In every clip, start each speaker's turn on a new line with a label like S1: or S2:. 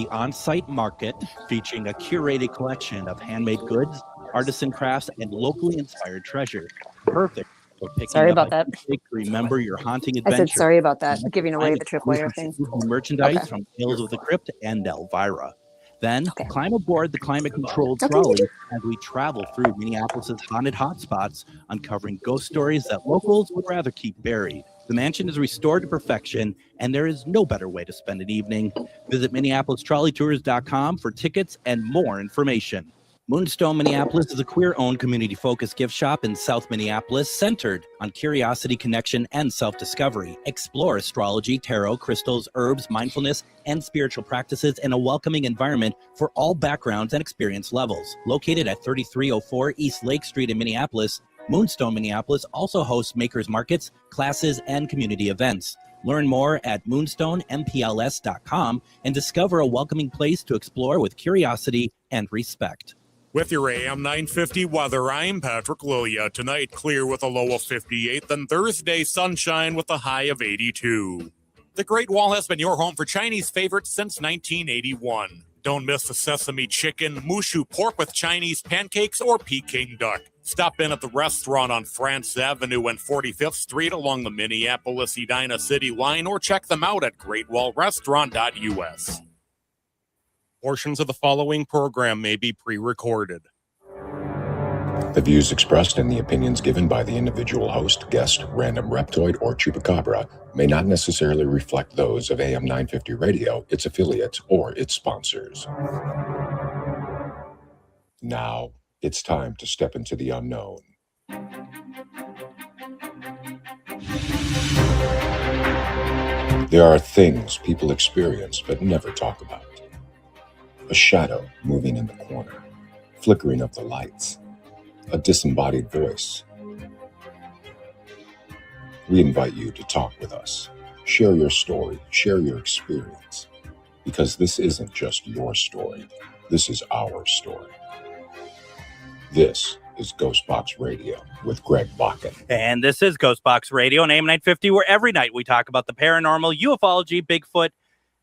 S1: free on-site market featuring a curated collection of handmade goods, artisan crafts, and locally inspired treasure. Perfect for picking
S2: Sorry
S1: up
S2: about
S1: a
S2: that.
S1: keepsake to remember your haunting
S2: I
S1: adventure.
S2: said sorry about that,
S1: Connect
S2: giving
S1: with
S2: away
S1: climate
S2: the tripwire thing.
S1: exclusive merchandise
S2: Okay.
S1: from Tales of the Crypt and Elvira. Then
S2: Okay.
S1: climb aboard the climate-controlled
S2: Okay.
S1: trolley as we travel through Minneapolis's haunted hotspots, uncovering ghost stories that locals would rather keep buried. The mansion is restored to perfection, and there is no better way to spend an evening. Visit MinneapolisTrolleyTours.com for tickets and more information. Moonstone Minneapolis is a queer-owned, community-focused gift shop in South Minneapolis centered on curiosity, connection, and self-discovery. Explore astrology, tarot, crystals, herbs, mindfulness, and spiritual practices in a welcoming environment for all backgrounds and experience levels. Located at 3304 East Lake Street in Minneapolis, Moonstone Minneapolis also hosts makers markets, classes, and community events. Learn more at moonstoneMPLS.com and discover a welcoming place to explore with curiosity and respect.
S3: With your AM 950 weather, I'm Patrick Lilia. Tonight, clear with a low of 58, then Thursday, sunshine with a high of 82. The Great Wall has been your home for Chinese favorites since 1981. Don't miss the sesame chicken, mushu pork with Chinese pancakes, or Peking duck. Stop in at the restaurant on France Avenue and 45th Street along the Minneapolis-Edina City line, or check them out at greatwallrestaurant.us. Portions of the following program may be pre-recorded.
S4: The views expressed and the opinions given by the individual host, guest, random reptoid, or chupacabra may not necessarily reflect those of AM 950 Radio, its affiliates, or its sponsors. Now, it's time to step into the unknown. There are things people experience but never talk about. A shadow moving in the corner, flickering of the lights, a disembodied voice. We invite you to talk with us. Share your story, share your experience, because this isn't just your story. This is our story. This is GhostBox Radio with Greg Bakun.
S1: And this is GhostBox Radio on AM950, where every night we talk about the paranormal, ufology, Bigfoot,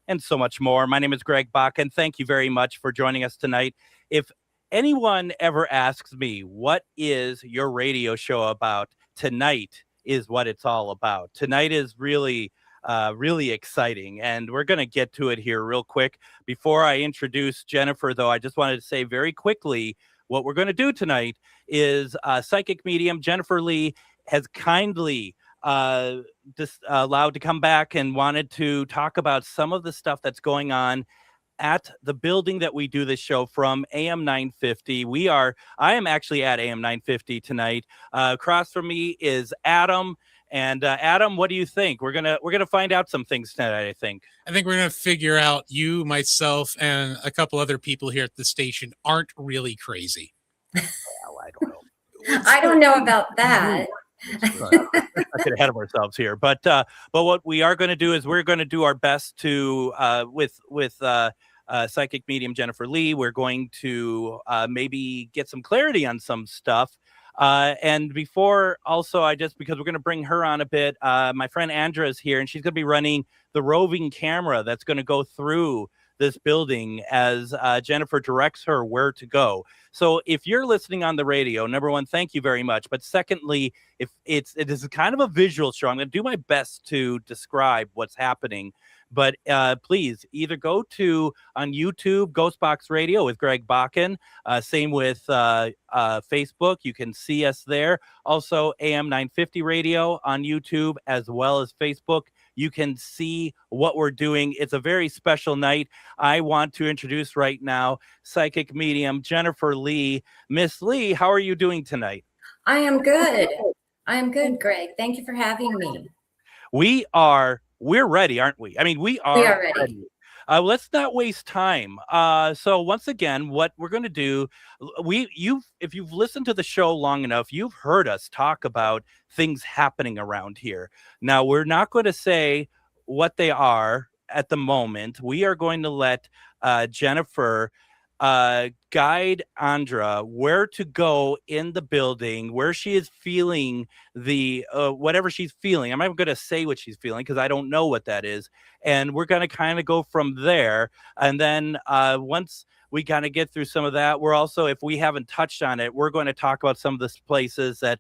S1: and so much more. My name is Greg Bakun. Thank you very much for joining us tonight. If anyone ever asks me, what is your radio show about? Tonight is what it's all about. Tonight is really exciting, and we're going to get to it here real quick. Before I introduce Jennifer, though, I just wanted to say very quickly, what we're going to do tonight is psychic medium Jennifer Lee has kindly allowed to come back and wanted to talk about some of the stuff that's going on at the building that we do this show from, AM 950. I am actually at AM 950 tonight. Across from me is Adam. And Adam, what do you think? We're gonna find out some things tonight, I think.
S5: I think we're gonna figure out you, myself, and a couple other people here at the station aren't really crazy.
S1: Well, I don't know.
S6: I don't know about that.
S1: Let's get ahead of ourselves here, but what we are going to do is we're going to do our best to with psychic medium Jennifer Lee. We're going to maybe get some clarity on some stuff. And before also, because we're going to bring her on a bit, my friend Andra is here, and she's going to be running the roving camera that's going to go through this building as Jennifer directs her where to go. So if you're listening on the radio, number one, thank you very much. But secondly, it is kind of a visual show. I'm going to do my best to describe what's happening. But please either go to on YouTube, GhostBox Radio with Greg Bakun. Same with Facebook. You can see us there. Also, AM 950 Radio on YouTube as well as Facebook. You can see what we're doing. It's a very special night. I want to introduce right now psychic medium Jennifer Lee. Miss Lee, how are you doing tonight?
S6: I am good. I am good, Greg. Thank you for having me.
S1: We're ready, aren't we? I mean, we are ready. Let's not waste time. So once again, what we're going to do, if you've listened to the show long enough, you've heard us talk about things happening around here. Now, we're not going to say what they are at the moment. We are going to let Jennifer guide Andra where to go in the building, where she is feeling the whatever she's feeling. I'm not going to say what she's feeling because I don't know what that is. And we're going to kind of go from there. And then once we kind of get through some of that, we're also, if we haven't touched on it, we're going to talk about some of the places that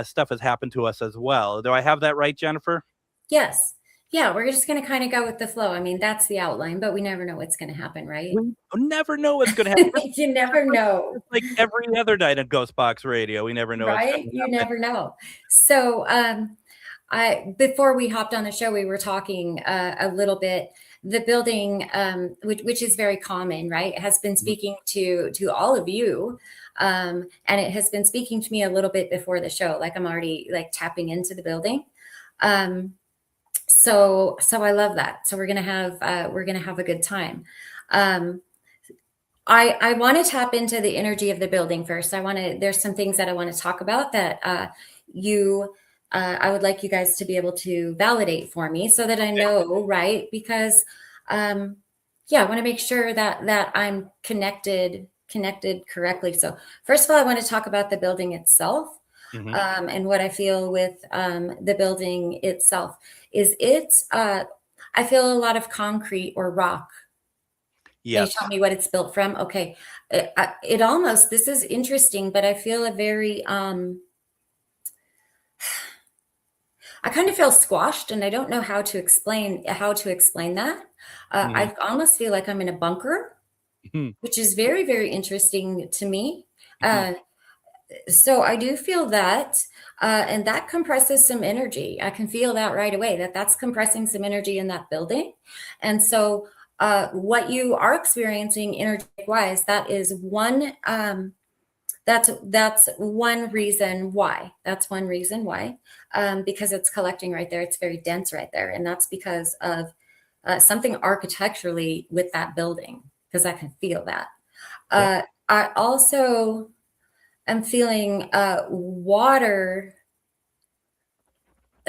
S1: stuff has happened to us as well. Do I have that right, Jennifer?
S6: Yes. Yeah, we're just going to kind of go with the flow. I mean, that's the outline, but we never know what's going to happen, right?
S1: We never know what's going to happen.
S6: You never know.
S1: It's like every other night at GhostBox Radio, we never know.
S6: Right? You never know. So before we hopped on the show, we were talking a little bit. The building, which is very common, right, has been speaking to all of you. And it has been speaking to me a little bit before the show. Like I'm already like tapping into the building. So I love that. So we're gonna have a good time. I want to tap into the energy of the building first. There's some things that I want to talk about that I would like you guys to be able to validate for me so that I know, right? Because I want to make sure that I'm connected correctly. So first of all, I want to talk about the building itself. Mm-hmm. And what I feel with the building itself is I feel a lot of concrete or rock. Yes. Can you tell me what it's built from? Okay. It almost, this is interesting, but I feel a very, I kind of feel squashed and I don't know how to explain that. Mm-hmm. I almost feel like I'm in a bunker, mm-hmm. which is very, very interesting to me. Mm-hmm. So I do feel that, and that compresses some energy. I can feel that right away, that's compressing some energy in that building. And so what you are experiencing energy-wise, that is one, that's one reason why. That's one reason why, because it's collecting right there. It's very dense right there. And that's because of something architecturally with that building, because I can feel that. Yeah. I also... I'm feeling water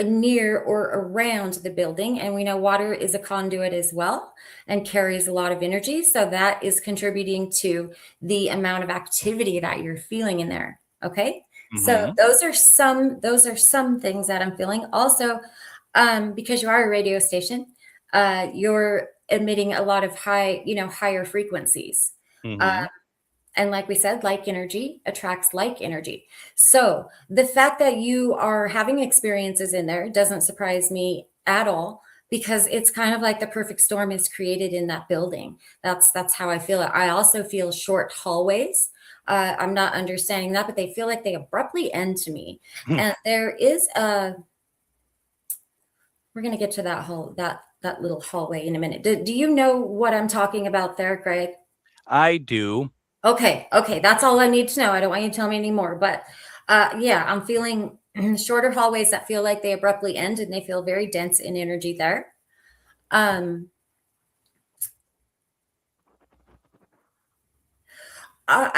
S6: near or around the building. And we know water is a conduit as well and carries a lot of energy. So that is contributing to the amount of activity that you're feeling in there. Okay. Mm-hmm. So those are some things that I'm feeling. Also, because you are a radio station, you're emitting a lot of higher frequencies. Mm-hmm. And like we said, like energy attracts like energy. So the fact that you are having experiences in there doesn't surprise me at all, because it's kind of like the perfect storm is created in that building. That's how I feel it. I also feel short hallways. I'm not understanding that, but they feel like they abruptly end to me. And there is we're going to get to that little hallway in a minute. Do you know what I'm talking about there, Greg?
S1: I do.
S6: Okay. That's all I need to know. I don't want you to tell me anymore, but I'm feeling shorter hallways that feel like they abruptly end, and they feel very dense in energy there. I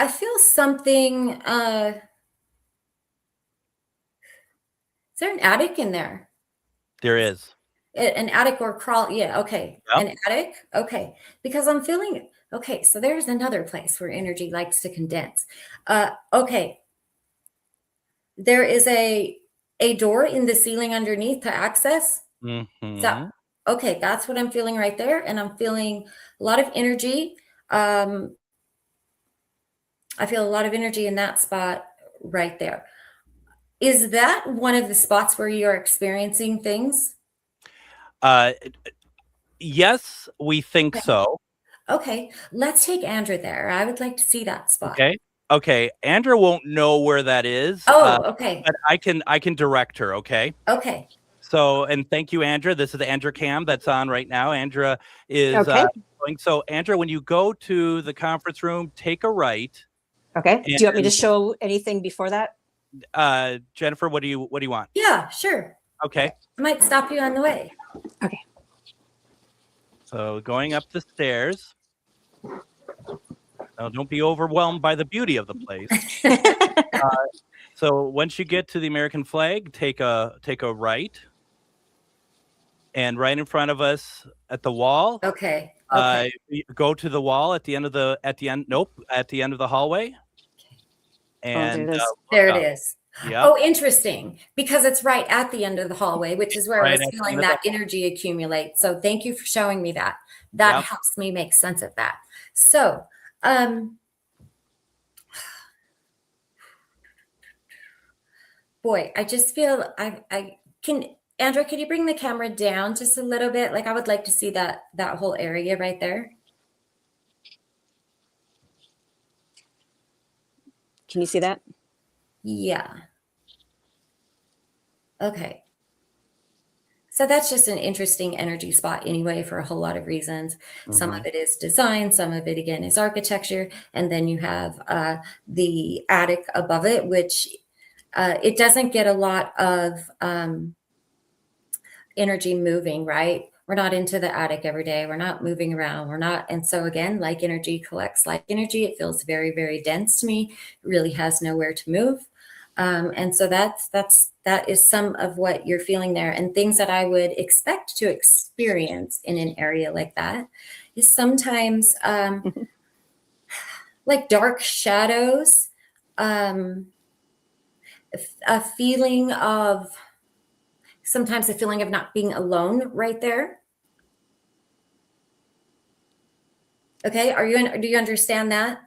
S6: feel something, is there an attic in there?
S1: There is.
S6: An attic or crawl. Yeah. Okay. Yep. An attic. Okay. Because I'm feeling, okay. So there's another place where energy likes to condense. Okay. There is a door in the ceiling underneath to access. Mm-hmm. So, okay. That's what I'm feeling right there. And I'm feeling a lot of energy. I feel a lot of energy in that spot right there. Is that one of the spots where you're experiencing things?
S1: Yes, we think so.
S6: Okay, let's take Andra there. I would like to see that spot.
S1: Okay. Andra won't know where that is.
S6: Okay.
S1: But I can direct her. Okay.
S6: Okay.
S1: So, and thank you, Andra. This is the Andra cam that's on right now. Andra is going. So, Andra, when you go to the conference room, take a right.
S2: Okay. Do you want me to show anything before that?
S1: Jennifer, what do you want?
S6: Yeah, sure.
S1: Okay.
S6: I might stop you on the way.
S2: Okay.
S1: So going up the stairs. Now, don't be overwhelmed by the beauty of the place. So once you get to the American flag, take a right. And right in front of us at the wall.
S6: Okay.
S1: Go to the wall at the end of the at the end of the hallway. And
S2: there it is.
S6: There it is.
S1: Yeah.
S6: Oh, interesting. Because it's right at the end of the hallway, which is where I was feeling that energy accumulate. So thank you for showing me that. That helps me make sense of that. So, boy, I just feel I can, Andrea, can you bring the camera down just a little bit? Like I would like to see that whole area right there.
S2: Can you see that?
S6: Yeah. Okay. So that's just an interesting energy spot anyway, for a whole lot of reasons. Mm-hmm. Some of it is design, some of it again is architecture, and then you have the attic above it, which it doesn't get a lot of energy moving, right? We're not into the attic every day. We're not moving around. We're not. And so again, like energy collects like energy. It feels very, very dense to me. It really has nowhere to move. And so that is some of what you're feeling there. And things that I would expect to experience in an area like that is sometimes like dark shadows, a feeling of, sometimes a feeling of not being alone right there. Okay, do you understand that?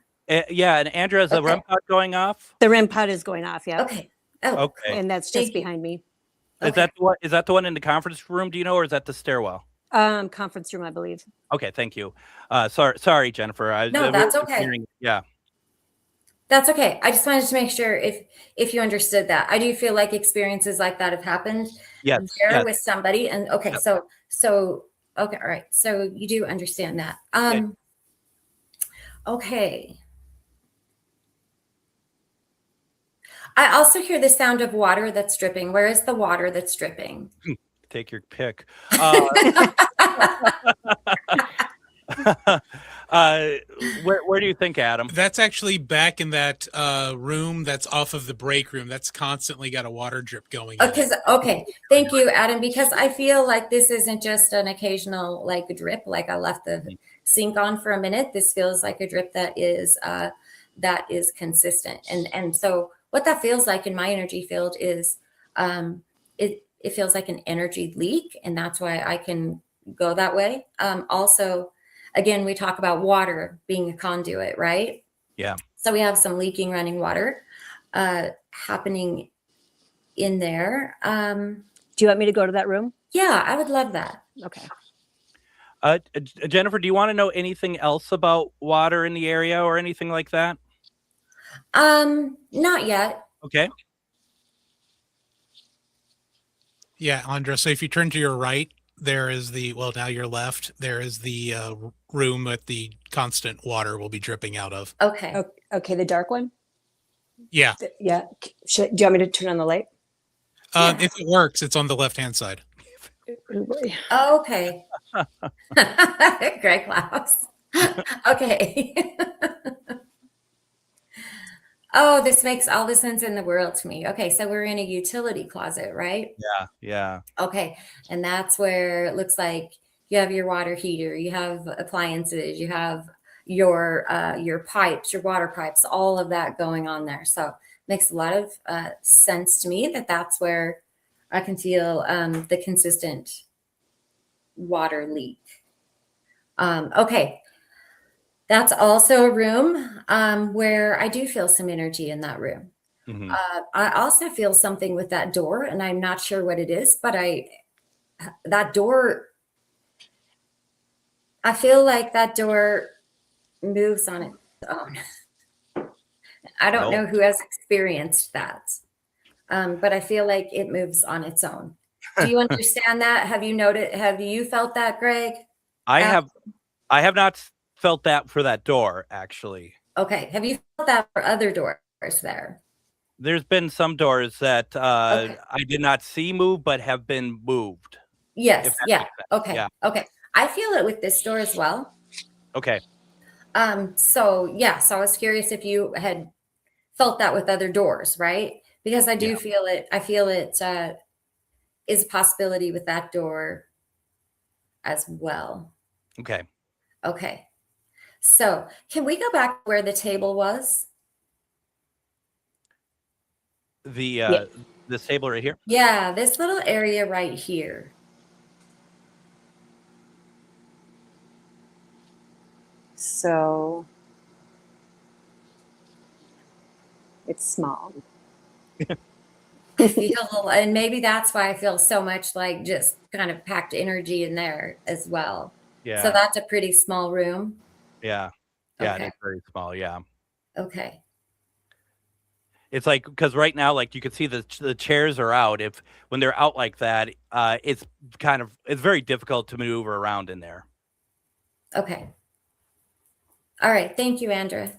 S1: Yeah, and Andrea, is the REM pod going off?
S2: The REM pod is going off, yeah.
S6: Okay. Oh,
S1: okay.
S2: And that's just behind me.
S1: Is that the one in the conference room, do you know, or is that the stairwell?
S2: Conference room, I believe.
S1: Okay, thank you. Sorry, Jennifer.
S6: No, that's okay.
S1: Yeah.
S6: That's okay. I just wanted to make sure if you understood that. I do feel like experiences like that have happened with somebody. And okay, yep. so okay, all right. So you do understand that. Okay. I also hear the sound of water that's dripping. Where is the water that's dripping?
S1: Take your pick. Where do you think, Adam?
S5: That's actually back in that room that's off of the break room. That's constantly got a water drip going.
S6: Okay. Thank you, Adam, because I feel like this isn't just an occasional like drip, like I left the sink on for a minute. This feels like a drip that is consistent. And so what that feels like in my energy field is it feels like an energy leak, and that's why I can go that way. Also, again, we talk about water being a conduit, right?
S1: Yeah.
S6: So we have some leaking running water happening in there.
S2: Do you want me to go to that room?
S6: Yeah, I would love that.
S2: Okay.
S1: Jennifer, do you want to know anything else about water in the area or anything like that?
S6: Not yet.
S1: Okay.
S5: Yeah, Andra. So if you turn to your right, there is now your left, there is the room that the constant water will be dripping out of.
S6: Okay.
S2: Okay, the dark one?
S5: Yeah.
S2: Yeah. Do you want me to turn on the light?
S5: If it works, it's on the left-hand side.
S6: Okay. Greg laughs. Okay. Oh, this makes all the sense in the world to me. Okay, so we're in a utility closet, right?
S1: Yeah.
S6: Okay, and that's where it looks like you have your water heater, you have appliances, you have your pipes, your water pipes, all of that going on there. So it makes a lot of sense to me that's where I can feel the consistent water leak. Okay. That's also a room where I do feel some energy in that room. Mm-hmm. I also feel something with that door, and I'm not sure what it is, but that door, I feel like that door moves on its own. I don't know who has experienced that, but I feel like it moves on its own. Do you understand that? Have you felt that, Greg?
S1: I have not felt that for that door, actually.
S6: Okay. Have you felt that for other doors there?
S1: There's been some doors that I did not see move, but have been moved.
S6: Yes. Yeah. Okay. Yeah. Okay. I feel it with this door as well.
S1: Okay.
S6: So I was curious if you had felt that with other doors, right? Because I do feel it. I feel it is a possibility with that door as well.
S1: Okay.
S6: Okay. So can we go back where the table was?
S1: This table right here.
S6: Yeah, this little area right here.
S2: So it's small.
S6: And maybe that's why I feel so much like just kind of packed energy in there as well.
S1: Yeah.
S6: So that's a pretty small room.
S1: Yeah. Yeah,
S6: Okay.
S1: it's very small. Yeah.
S6: Okay.
S1: It's like, because right now, like you can see the chairs are out. When they're out like that, it's very difficult to maneuver around in there.
S6: Okay. All right. Thank you, Andrea.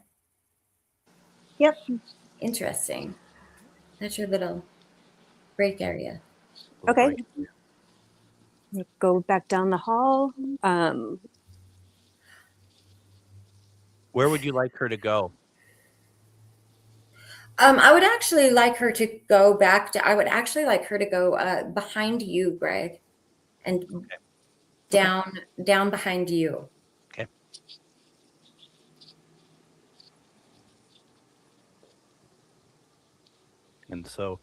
S2: Yep.
S6: Interesting. That's your little break area.
S2: Okay. Go back down the hall.
S1: Where would you like her to go?
S6: I would actually like her to go back to, I would actually like her to go behind you, Greg, and down behind you.
S1: Okay. And so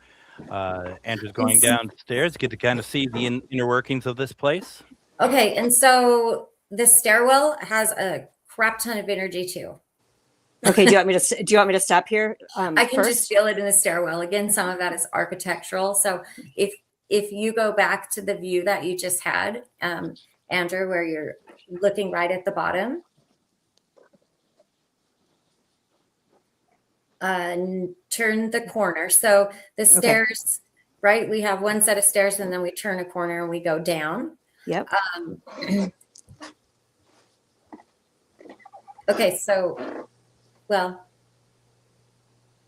S1: Andrew's going downstairs, get to kind of see the inner workings of this place.
S6: Okay, and so the stairwell has a crap ton of energy too.
S2: Okay, do you want me to stop here?
S6: I can just feel it in the stairwell. Again, some of that is architectural. So if you go back to the view that you just had, Andrew, where you're looking right at the bottom, turn the corner. So the stairs, right? We have one set of stairs, and then we turn a corner and we go down.
S2: Yep.
S6: Okay, so. Well,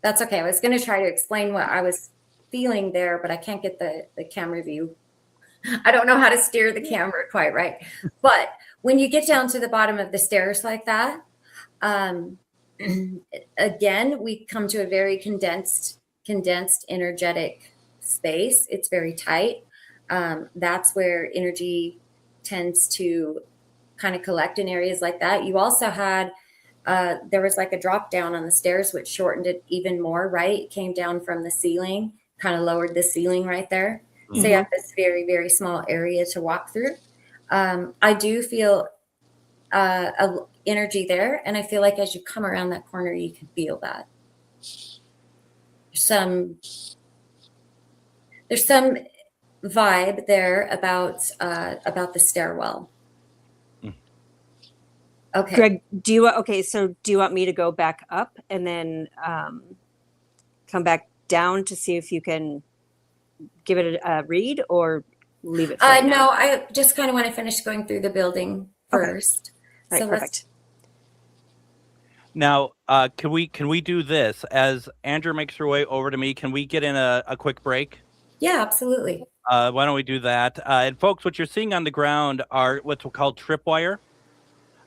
S6: that's okay. I was going to try to explain what I was feeling there, but I can't get the camera view. I don't know how to steer the camera quite right. But when you get down to the bottom of the stairs like that, again, we come to a very condensed energetic space. It's very tight. That's where energy tends to kind of collect in areas like that. You also had there was like a drop down on the stairs, which shortened it even more, right? It came down from the ceiling, kind of lowered the ceiling right there. Mm-hmm. So you have this very, very small area to walk through. I do feel energy there. And I feel like as you come around that corner, you can feel that. There's some vibe there about the stairwell. Okay.
S2: Greg, do you want me to go back up and then come back down to see if you can give it a read, or leave it for right now?
S6: No, I just kind of want to finish going through the building first.
S2: Okay. All right, perfect.
S1: Now, can we do this? As Andrew makes her way over to me, can we get in a quick break?
S6: Yeah, absolutely.
S1: Why don't we do that? And folks, what you're seeing on the ground are what's called tripwire.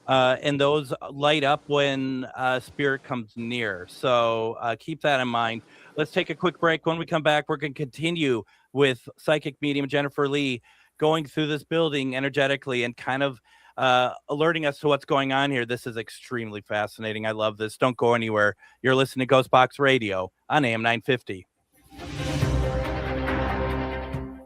S1: And those light up when spirit comes near. So keep that in mind. Let's take a quick break. When we come back, we're going to continue with psychic medium Jennifer Lee going through this building energetically and kind of alerting us to what's going on here. This is extremely fascinating. I love this. Don't go anywhere. You're listening to GhostBox Radio on AM950.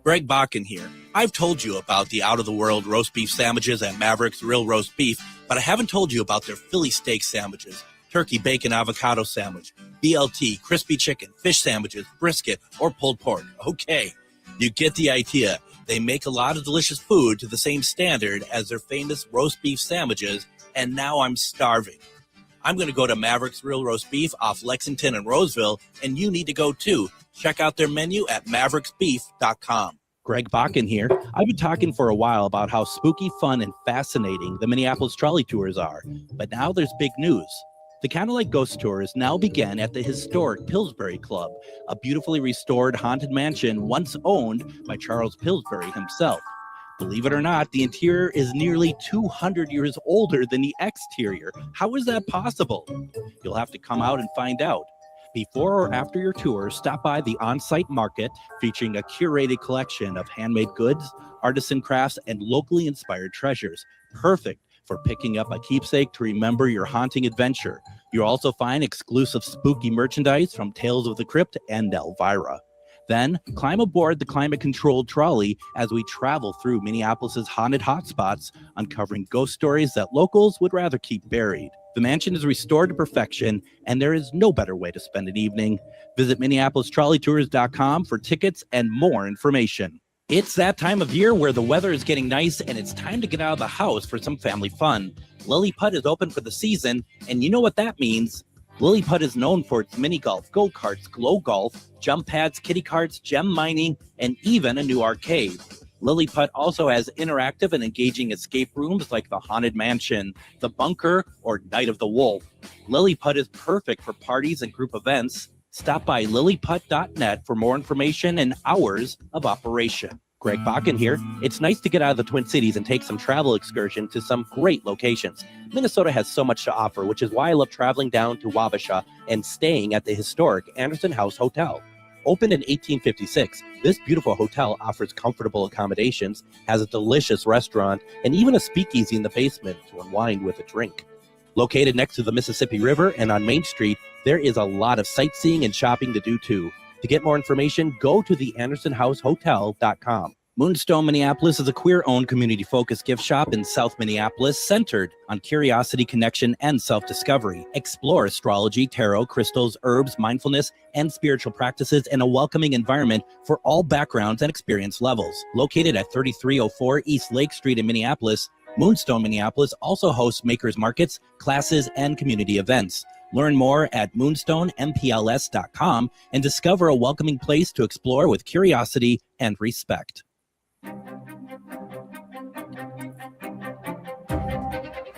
S7: Greg Bakun here. I've told you about the out-of-the-world roast beef sandwiches at Maverick's Real Roast Beef, but I haven't told you about their Philly steak sandwiches, turkey bacon avocado sandwich, BLT, crispy chicken, fish sandwiches, brisket, or pulled pork. Okay, you get the idea. They make a lot of delicious food to the same standard as their famous roast beef sandwiches, and now I'm starving. I'm going to go to Maverick's Real Roast Beef off Lexington and Roseville, and you need to go too. Check out their menu at mavericksbeef.com.
S8: Greg Bakun here. I've been talking for a while about how spooky, fun, and fascinating the Minneapolis trolley tours are. But now there's big news. The Candlelight Ghost Tours now begin at the historic Pillsbury Club, a beautifully restored haunted mansion once owned by Charles Pillsbury himself. Believe it or not, the interior is nearly 200 years older than the exterior. How is that possible? You'll have to come out and find out. Before or after your tour, stop by the on-site market featuring a curated collection of handmade goods, artisan crafts, and locally inspired treasures. Perfect for picking up a keepsake to remember your haunting adventure. You'll also find exclusive spooky merchandise from Tales of the Crypt and Elvira. Then climb aboard the climate-controlled trolley as we travel through Minneapolis's haunted hotspots, uncovering ghost stories that locals would rather keep buried. The mansion is restored to perfection, and there is no better way to spend an evening. Visit MinneapolisTrolleyTours.com for tickets and more information. It's that time of year where the weather is getting nice, and it's time to get out of the house for some family fun. Lilliput is open for the season, and you know what that means. Lilliput is known for its mini golf, go-karts, glow golf, jump pads, kiddie carts, gem mining, and even a new arcade. Lilliput also has interactive and engaging escape rooms like the Haunted Mansion, the Bunker, or Night of the Wolf. Lilliput is perfect for parties and group events. Stop by lilliput.net for more information and hours of operation. Greg Bakun here. It's nice to get out of the Twin Cities and take some travel excursion to some great locations. Minnesota has so much to offer, which is why I love traveling down to Wabasha and staying at the historic Anderson House Hotel. Opened in 1856, this beautiful hotel offers comfortable accommodations, has a delicious restaurant, and even a speakeasy in the basement to unwind with a drink. Located next to the Mississippi River and on Main Street, there is a lot of sightseeing and shopping to do too. To get more information, go to the AndersonHouseHotel.com. Moonstone Minneapolis is a queer-owned, community-focused gift shop in South Minneapolis centered on curiosity, connection, and self-discovery. Explore astrology, tarot, crystals, herbs, mindfulness, and spiritual practices in a welcoming environment for all backgrounds and experience levels. Located at 3304 East Lake Street in Minneapolis, Moonstone Minneapolis also hosts makers markets, classes, and community events. Learn more at moonstoneMPLS.com and discover a welcoming place to explore with curiosity and respect.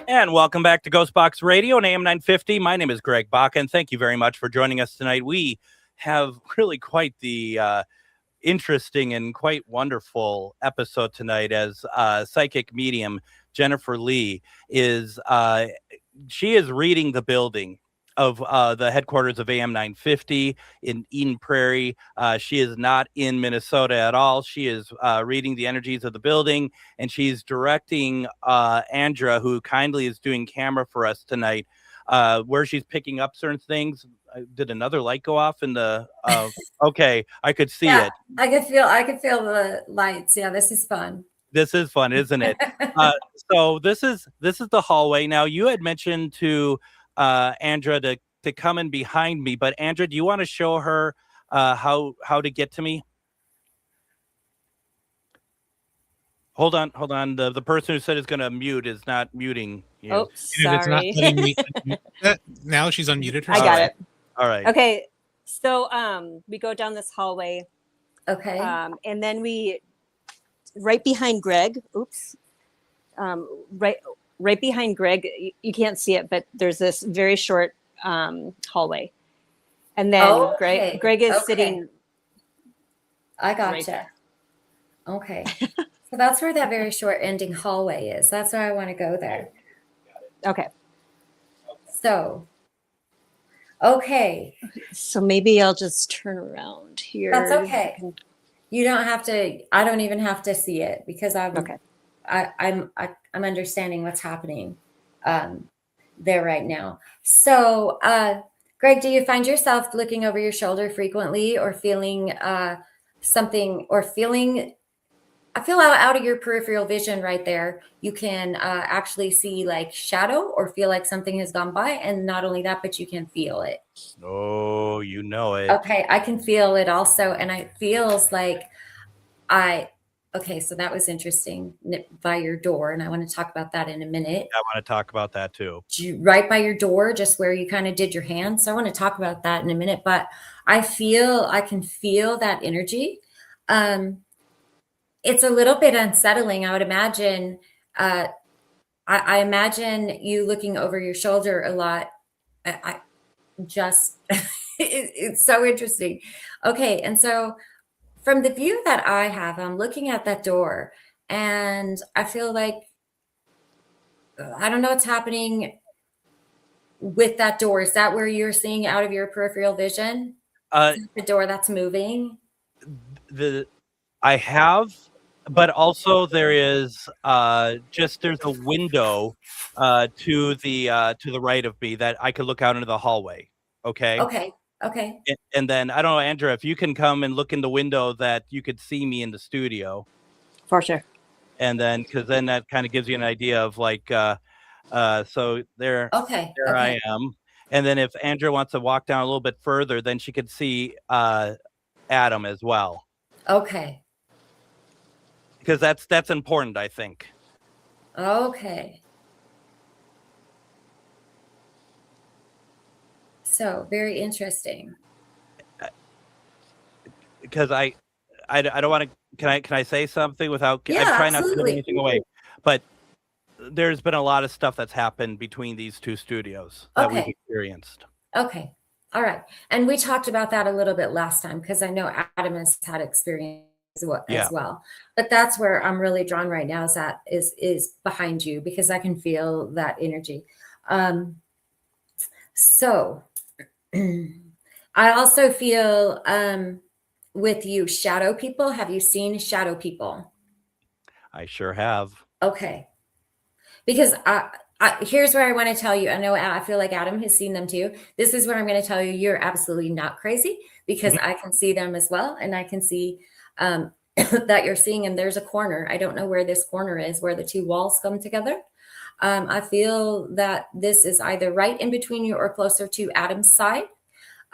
S1: And welcome back to GhostBox Radio and AM950. My name is Greg Bakun. Thank you very much for joining us tonight. We have really quite the interesting and quite wonderful episode tonight as psychic medium Jennifer Lee is she is reading the building of the headquarters of AM950 in Eden Prairie. She is not in Minnesota at all. She is reading the energies of the building, and she's directing Andra, who kindly is doing camera for us tonight, where she's picking up certain things. Did another light go off in the okay, I could see it.
S6: I could feel the lights. Yeah, this is fun.
S1: This is fun, isn't it? So this is the hallway. Now, you had mentioned to Andra to come in behind me, but Andra, do you want to show her how to get to me? Hold on. The person who said is going to mute is not muting you.
S2: Oh, sorry.
S5: It's not letting me now she's unmuted herself.
S2: I got it.
S1: All right.
S2: Okay. So we go down this hallway.
S6: Okay.
S2: And then we right behind Greg. Oops. Right behind Greg, you can't see it, but there's this very short hallway. And then Greg is sitting.
S6: I gotcha. Okay. So that's where that very short ending hallway is. That's where I want to go there.
S2: Okay.
S6: So, okay.
S2: So maybe I'll just turn around here.
S6: That's okay. You don't have to, I don't even have to see it because I'm understanding what's happening there right now. So, Greg, do you find yourself looking over your shoulder frequently or feeling something or feeling, I feel out of your peripheral vision right there. You can actually see like shadow or feel like something has gone by. And not only that, but you can feel it.
S1: Oh, you know it.
S6: Okay, I can feel it also. And it feels like okay, so that was interesting by your door. And I want to talk about that in a minute.
S1: I want to talk about that too.
S6: Right by your door, just where you kind of did your hand. So I want to talk about that in a minute, but I can feel that energy. It's a little bit unsettling. I would imagine, I imagine you looking over your shoulder a lot. It's so interesting. Okay. And so from the view that I have, I'm looking at that door and I feel like, I don't know what's happening with that door. Is that where you're seeing out of your peripheral vision? The door that's moving?
S1: I have but also there is there's a window to the right of me that I could look out into the hallway. Okay.
S6: Okay.
S1: And then I don't know, Andrea, if you can come and look in the window that you could see me in the studio.
S2: For sure.
S1: And then, because then that kind of gives you an idea of like, so there I am. And then if Andrea wants to walk down a little bit further, then she could see Adam as well.
S6: Okay.
S1: Because that's important, I think.
S6: Okay. So very interesting.
S1: Because I don't want to. Can I say something without?
S6: Yeah,
S1: I try not to give
S6: absolutely.
S1: anything away, but there's been a lot of stuff that's happened between these two studios that we've experienced.
S6: Okay. All right. And we talked about that a little bit last time because I know Adam has had experience as well. But that's where I'm really drawn right now is behind you because I can feel that energy. So I also feel with you shadow people. Have you seen shadow people?
S1: I sure have.
S6: Okay. Because here's where I want to tell you. I know I feel like Adam has seen them too. This is where I'm going to tell you you're absolutely not crazy because I can see them as well. And I can see that you're seeing, and there's a corner. I don't know where this corner is, where the two walls come together. I feel that this is either right in between you or closer to Adam's side.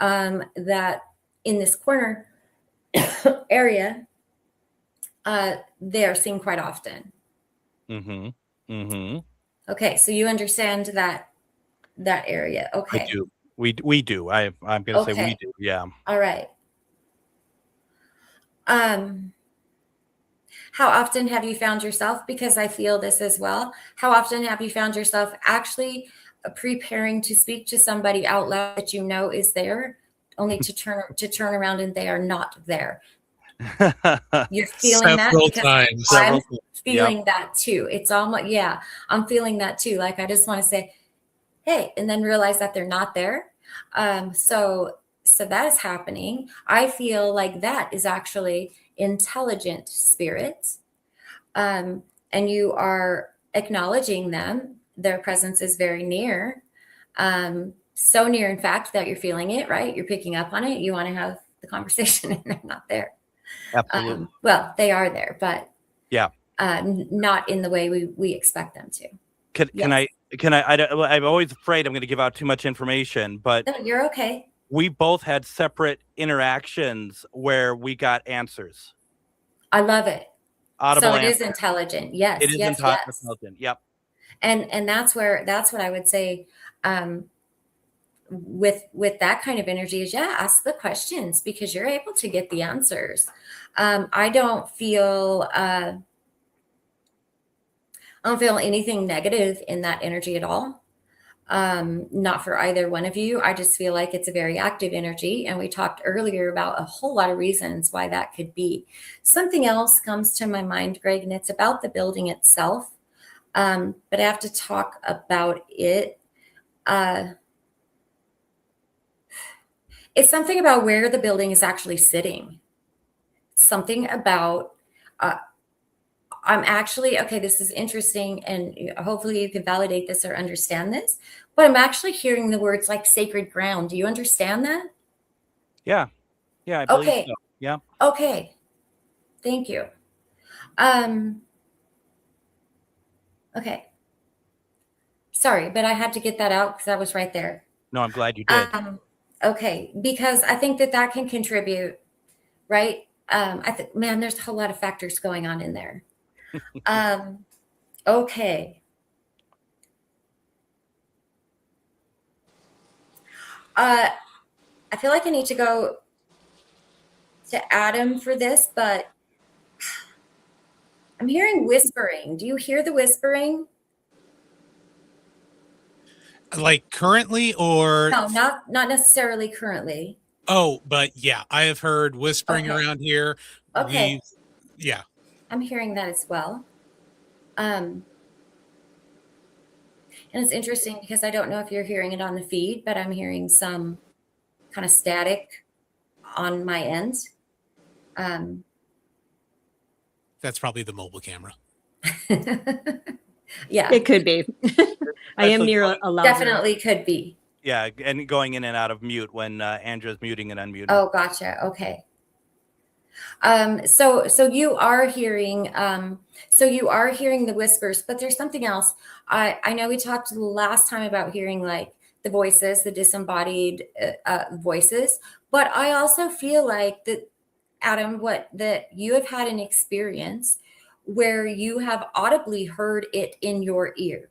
S6: That in this corner area, they are seen quite often. Okay, so you understand that area. Okay.
S1: I do. We do. I'm going to say we do. Yeah.
S6: All right. How often have you found yourself, because I feel this as well, how often have you found yourself actually preparing to speak to somebody out loud that you know is there, only to turn around and they are not there? You're feeling that?
S5: Times.
S6: I'm feeling that too. It's almost, I'm feeling that too. Like I just want to say, hey, and then realize that they're not there. So that is happening. I feel like that is actually intelligent spirit. And you are acknowledging them. Their presence is very near. So near, in fact, that you're feeling it, right? You're picking up on it. You want to have the conversation and they're not there.
S1: Absolutely.
S6: Well, they are there, but not in the way we expect them to.
S1: Can I'm always afraid I'm going to give out too much information, but
S6: no, you're okay.
S1: We both had separate interactions where we got answers.
S6: I love it.
S1: Audible
S6: so it is intelligent. Yes.
S1: It is intelligent. Yep.
S6: And that's what I would say with that kind of energy is ask the questions because you're able to get the answers. I don't feel anything negative in that energy at all. Not for either one of you. I just feel like it's a very active energy. And we talked earlier about a whole lot of reasons why that could be. Something else comes to my mind, Greg, and it's about the building itself. But I have to talk about it. It's something about where the building is actually sitting. Something about, I'm actually, this is interesting, and hopefully you can validate this or understand this, but I'm actually hearing the words like sacred ground. Do you understand that?
S1: Yeah. I believe so. Yeah.
S6: Okay. Thank you. Okay. Sorry, but I had to get that out because I was right there.
S1: No, I'm glad you did.
S6: Okay, because I think that can contribute, right? I think, man, there's a whole lot of factors going on in there. Okay. I feel like I need to go to Adam for this, but I'm hearing whispering. Do you hear the whispering?
S5: Like currently or?
S6: No, not necessarily currently.
S5: Oh, but yeah, I have heard whispering around here.
S6: Okay.
S5: Yeah.
S6: I'm hearing that as well. And it's interesting because I don't know if you're hearing it on the feed, but I'm hearing some kind of static on my end.
S5: That's probably the mobile camera.
S6: Yeah,
S2: It could be. I am
S1: Especially
S2: near
S1: going-
S2: a louder.
S6: definitely could be.
S1: Yeah, and going in and out of mute when Andrew's muting and unmuting.
S6: Oh, gotcha. Okay. So you are hearing the whispers, but there's something else. I know we talked last time about hearing like the voices, the disembodied voices, but I also feel like that, Adam, that you have had an experience where you have audibly heard it in your ear,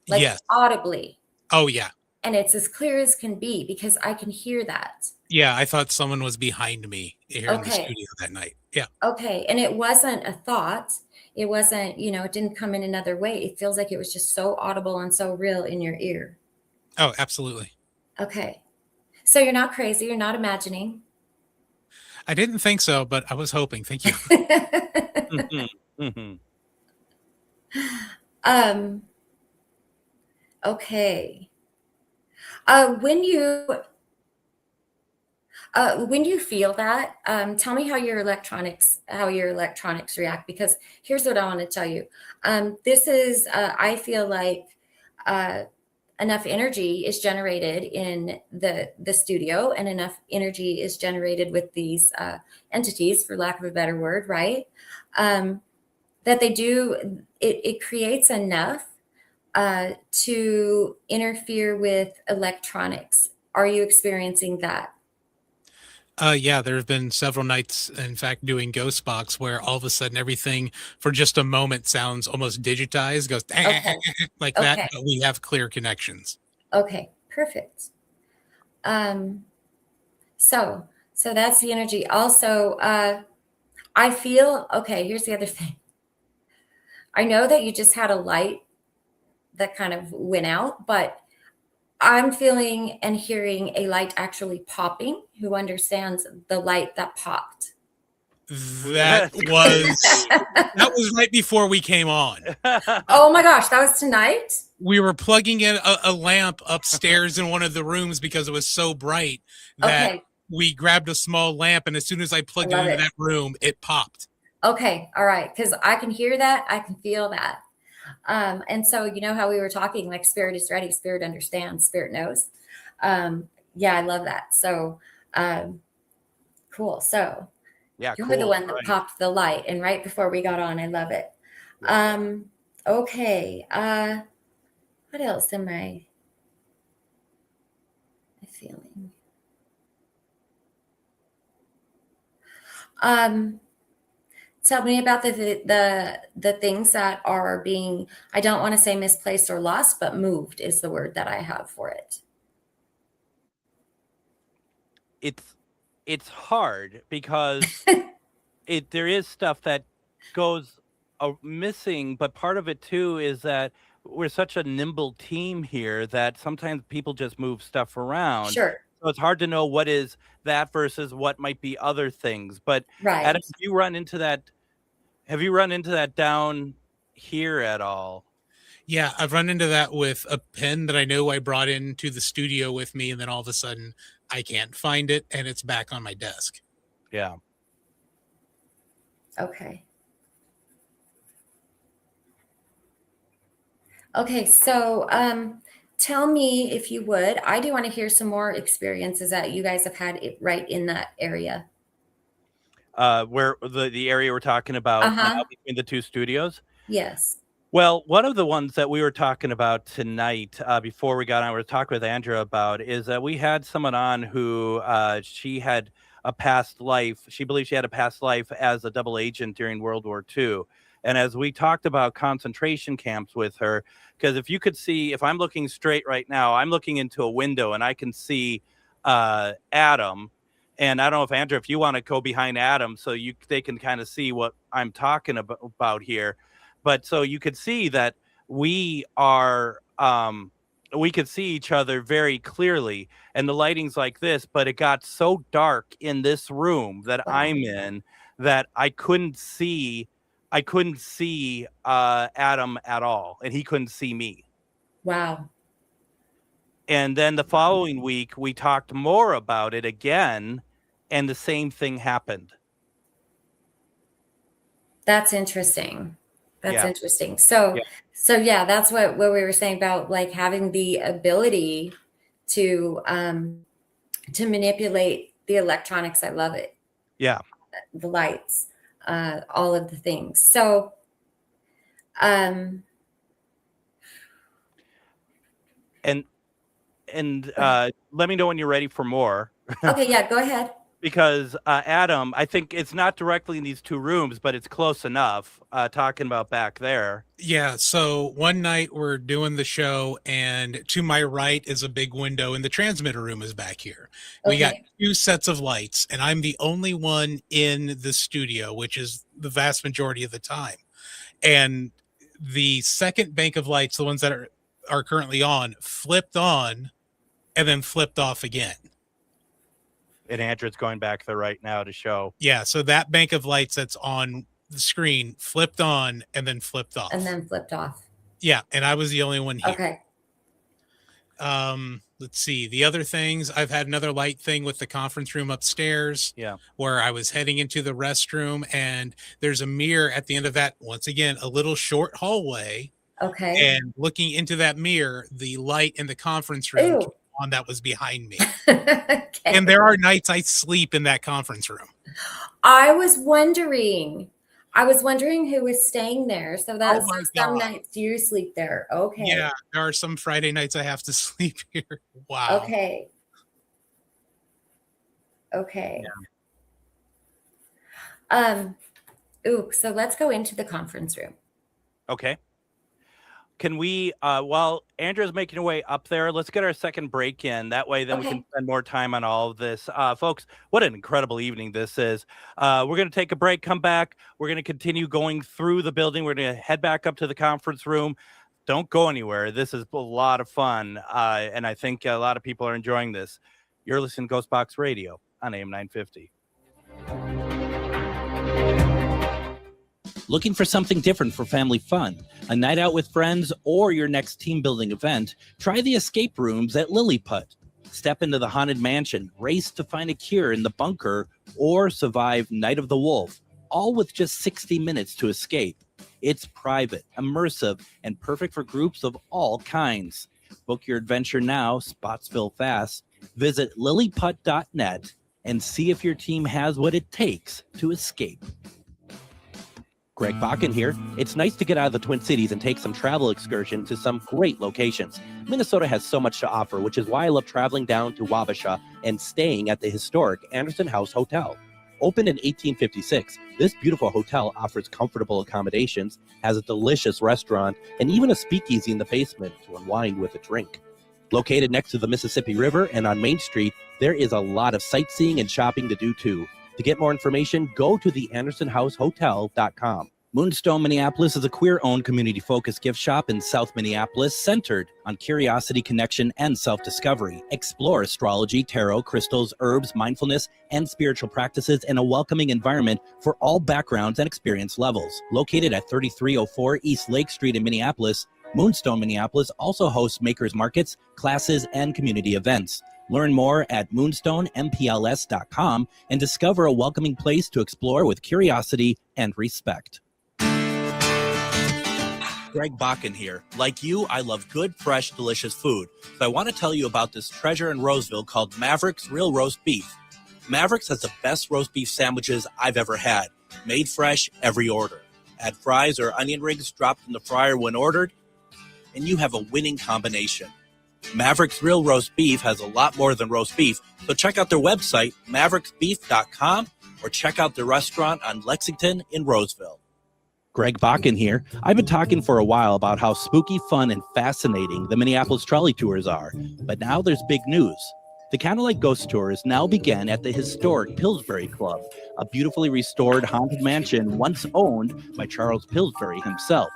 S6: like
S5: Yes.
S6: audibly,
S5: Oh, yeah.
S6: and it's as clear as can be because I can hear that.
S5: Yeah, I thought someone was behind me here in the
S6: Okay.
S5: studio that night. Yeah.
S6: Okay. And it wasn't a thought. It wasn't, it didn't come in another way. It feels like it was just so audible and so real in your ear.
S5: Oh, absolutely.
S6: Okay. So you're not crazy. You're not imagining.
S5: I didn't think so, but I was hoping. Thank you.
S6: Okay. When you feel that, tell me how your electronics react, because here's what I want to tell you. This is, I feel like enough energy is generated in the studio, and enough energy is generated with these entities, for lack of a better word, right? That they do, it creates enough to interfere with electronics. Are you experiencing that?
S5: Yeah, there have been several nights, in fact, doing GhostBox where all of a sudden everything for just a moment sounds almost digitized, goes
S6: Okay.
S5: like
S6: Okay.
S5: that, but we have clear connections.
S6: Okay, perfect. So that's the energy. Also, I feel, okay, here's the other thing. I know that you just had a light that kind of went out, but I'm feeling and hearing a light actually popping. Who understands the light that popped?
S5: That was right before we came on.
S6: Oh my gosh, that was tonight?
S5: We were plugging in a lamp upstairs in one of the rooms because it was so bright that
S6: Okay.
S5: we grabbed a small lamp, and as soon as I plugged it
S6: love
S5: into
S6: it.
S5: that room, it popped.
S6: Okay, all right, because I can hear that, I can feel that. And so you know how we were talking, like spirit is ready, spirit understands, spirit knows. Yeah, I love that. So cool. So
S1: Yeah,
S6: you were the
S1: cool.
S6: one that
S1: Right.
S6: popped the light, and right before we got on, I love it. Okay. What else am I feeling? Tell me about the things that are being, I don't want to say misplaced or lost, but moved is the word that I have for it.
S1: It's hard because there is stuff that goes missing, but part of it too is that we're such a nimble team here that sometimes people just move stuff around.
S6: Sure.
S1: So it's hard to know what is that versus what might be other things. But
S6: Right.
S1: Adam, have you run into that down here at all?
S5: Yeah, I've run into that with a pen that I know I brought into the studio with me, and then all of a sudden I can't find it, and it's back on my desk.
S1: Yeah.
S6: Okay. Okay, so tell me, if you would, I do want to hear some more experiences that you guys have had right in that area.
S1: Where the area we're talking about now between the two studios?
S6: Yes.
S1: Well, one of the ones that we were talking about tonight, before we got on, we were talking with Andrea about, is that we had someone on who she had a past life. She believes she had a past life as a double agent during World War II. And as we talked about concentration camps with her, because if you could see, if I'm looking straight right now, I'm looking into a window and I can see Adam. And I don't know if Andrea, if you want to go behind Adam so they can kind of see what I'm talking about here. But so you could see that we could see each other very clearly, and the lighting's like this, but it got so dark in this room that I'm in that I couldn't see Adam at all, and he couldn't see me.
S6: Wow.
S1: And then the following week, we talked more about it again, and the same thing happened.
S6: That's interesting. That's
S1: Yeah.
S6: interesting. So,
S1: Yeah.
S6: so yeah, that's what we were saying about like having the ability to manipulate the electronics. I love it.
S1: Yeah.
S6: The lights, all of the things. So,
S1: And let me know when you're ready for more.
S6: okay, yeah, go ahead.
S1: Because Adam, I think it's not directly in these two rooms, but it's close enough. Talking about back there.
S5: Yeah. So one night we're doing the show, and to my right is a big window, and the transmitter room is back here. We got
S6: Okay.
S5: 2 sets of lights, and I'm the only one in the studio, which is the vast majority of the time. And the second bank of lights, the ones that are currently on, flipped on and then flipped off again.
S1: And Andrew's going back there right now to show.
S5: Yeah, so that bank of lights that's on the screen flipped on and then flipped off.
S6: And then flipped off.
S5: Yeah, and I was the only one here.
S6: Okay.
S5: Let's see. The other things, I've had another light thing with the conference room upstairs.
S1: Yeah.
S5: Where I was heading into the restroom, and there's a mirror at the end of that, once again, a little short hallway.
S6: Okay.
S5: And looking into that mirror, the light in the conference room
S6: Ew.
S5: on that was behind me.
S6: Okay.
S5: And there are nights I sleep in that conference room.
S6: I was wondering who was staying there. So that's
S5: Oh my
S6: some
S5: God.
S6: nights you sleep there. Okay.
S5: Yeah, there are some Friday nights I have to sleep here. Wow.
S6: Okay. Okay. So let's go into the conference room.
S1: Okay. Can we, while Andrew's making her way up there, let's get our second break in. That way, then we
S6: Okay.
S1: can spend more time on all of this. Folks, what an incredible evening this is. We're going to take a break, come back. We're going to continue going through the building. We're going to head back up to the conference room. Don't go anywhere. This is a lot of fun, and I think a lot of people are enjoying this. You're listening to GhostBox Radio on AM950.
S8: Looking for something different for family fun, a night out with friends, or your next team building event? Try the escape rooms at Lilliput. Step into the haunted mansion, race to find a cure in the bunker, or survive Night of the Wolf, all with just 60 minutes to escape. It's private, immersive, and perfect for groups of all kinds. Book your adventure now, spots fill fast. Visit lilliput.net and see if your team has what it takes to escape. Greg Bakun here. It's nice to get out of the Twin Cities and take some travel excursion to some great locations. Minnesota has so much to offer, which is why I love traveling down to Wabasha and staying at the historic Anderson House Hotel. Opened in 1856, this beautiful hotel offers comfortable accommodations, has a delicious restaurant, and even a speakeasy in the basement to unwind with a drink. Located next to the Mississippi River and on Main Street, there is a lot of sightseeing and shopping to do too. To get more information, go to the AndersonHouseHotel.com. Moonstone Minneapolis is a queer-owned, community-focused gift shop in South Minneapolis centered on curiosity, connection, and self-discovery. Explore astrology, tarot, crystals, herbs, mindfulness, and spiritual practices in a welcoming environment for all backgrounds and experience levels. Located at 3304 East Lake Street in Minneapolis, Moonstone Minneapolis also hosts makers markets, classes, and community events. Learn more at moonstoneMPLS.com and discover a welcoming place to explore with curiosity and respect.
S7: Greg Bakun here. Like you, I love good, fresh, delicious food. So I want to tell you about this treasure in Roseville called Maverick's Real Roast Beef. Maverick's has the best roast beef sandwiches I've ever had. Made fresh, every order. Add fries or onion rings dropped in the fryer when ordered, and you have a winning combination. Maverick's Real Roast Beef has a lot more than roast beef, so check out their website, mavericksbeef.com, or check out their restaurant on Lexington in Roseville.
S8: Greg Bakun here. I've been talking for a while about how spooky, fun, and fascinating the Minneapolis trolley tours are, but now there's big news. The Candlelight Ghost Tours now begin at the historic Pillsbury Club, a beautifully restored haunted mansion once owned by Charles Pillsbury himself.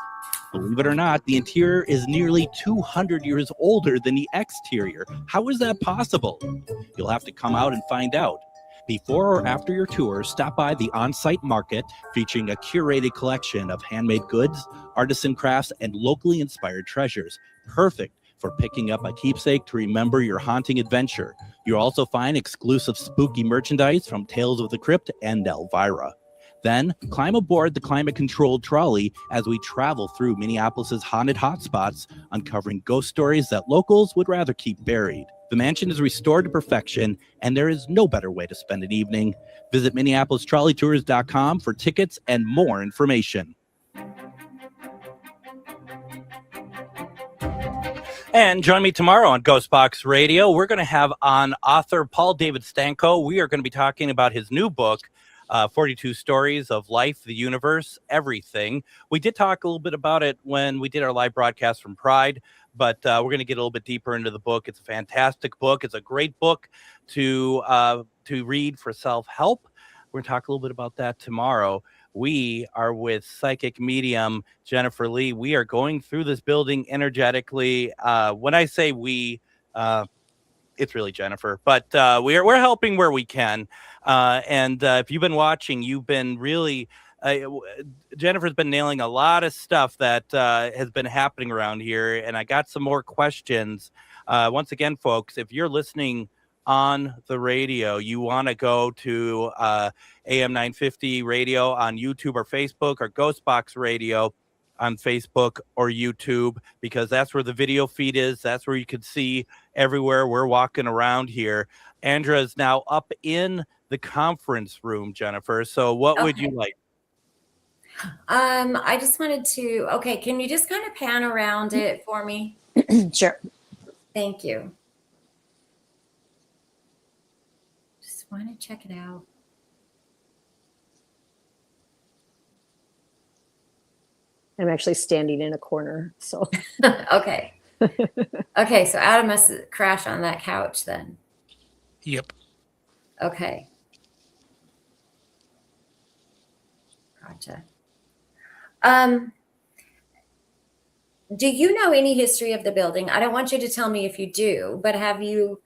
S8: Believe it or not, the interior is nearly 200 years older than the exterior. How is that possible? You'll have to come out and find out. Before or after your tour, stop by the on-site market featuring a curated collection of handmade goods, artisan crafts, and locally inspired treasures. Perfect for picking up a keepsake to remember your haunting adventure. You'll also find exclusive spooky merchandise from Tales of the Crypt and Elvira. Then climb aboard the climate-controlled trolley as we travel through Minneapolis's haunted hotspots, uncovering ghost stories that locals would rather keep buried. The mansion is restored to perfection, and there is no better way to spend an evening. Visit MinneapolisTrolleyTours.com for tickets and more information.
S1: And join me tomorrow on GhostBox Radio. We're going to have on author Paul David Stanko. We are going to be talking about his new book, 42 Stories of Life, the Universe, Everything. We did talk a little bit about it when we did our live broadcast from Pride, but we're going to get a little bit deeper into the book. It's a fantastic book. It's a great book to read for self-help. We're going to talk a little bit about that tomorrow. We are with psychic medium Jennifer Lee. We are going through this building energetically. When I say we, it's really Jennifer, but we're helping where we can. And if you've been watching, you've been really Jennifer's been nailing a lot of stuff that has been happening around here. And I got some more questions. Once again, folks, if you're listening on the radio, you want to go to AM950 Radio on YouTube or Facebook, or GhostBox Radio on Facebook or YouTube, because that's where the video feed is. That's where you can see everywhere we're walking around here. Andrea is now up in the conference room, Jennifer. So what would you like?
S6: I just wanted to, can you just kind of pan around it for me?
S2: Sure.
S6: Thank you. Just want to check it out.
S2: I'm actually standing in a corner, so.
S6: Okay. Okay, so Adam must crash on that couch then.
S5: Yep.
S6: Okay. Gotcha. Do you know any history of the building? I don't want you to tell me if you do, but have you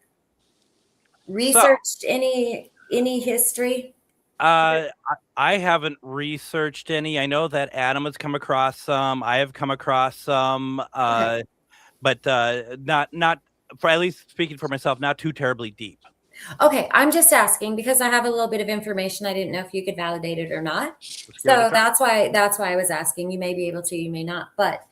S6: researched any history?
S1: I haven't researched any. I know that Adam has come across some. I have come across some,
S6: Okay.
S1: but not for, at least speaking for myself, not too terribly deep.
S6: Okay, I'm just asking because I have a little bit of information. I didn't know if you could validate it or not.
S1: Let's give it a try.
S6: That's why I was asking. You may be able to, you may not. But